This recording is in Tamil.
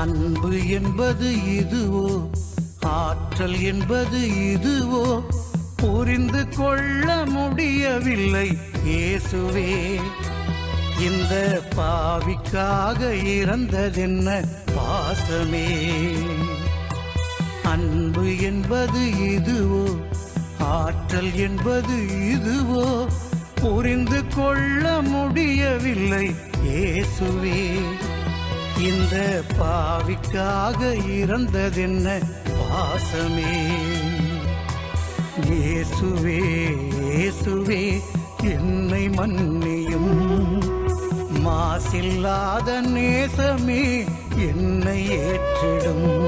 அன்பு என்பது இதுவோ, ஆற்றல் என்பது இதுவோ, புரிந்து கொள்ள முடியவில்லை இயேசுவே. இந்த பாவிக்காக இறந்ததென்ன பாசமே. அன்பு என்பது இதுவோ, ஆற்றல் என்பது இதுவோ, புரிந்து கொள்ள முடியவில்லை இயேசுவே. இந்த பாவிக்காக இறந்ததென்ன பாசமே. இயேசுவே இயேசுவே என்னை மன்னியும், மாசில்லாத நேசமே என்னை ஏற்றிடும்.